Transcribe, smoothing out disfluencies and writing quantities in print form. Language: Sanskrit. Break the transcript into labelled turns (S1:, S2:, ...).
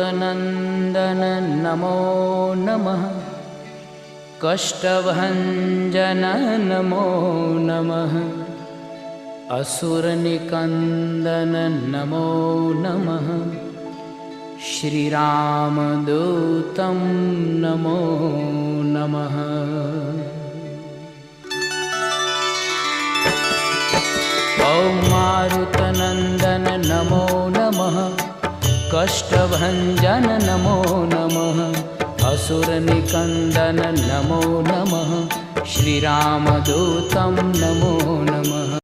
S1: मारुतनन्दन नमो नमः। कष्टभञ्जन नमो नमः। असुरनिकन्दन नमो नमः। श्रीरामदूतं नमो नमः। ॐ मारुतनन्दन नमो नमः। कष्टभञ्जन नमो नमः। असुरनिकन्दन नमो नमः। श्रीरामदूतं नमो नमः।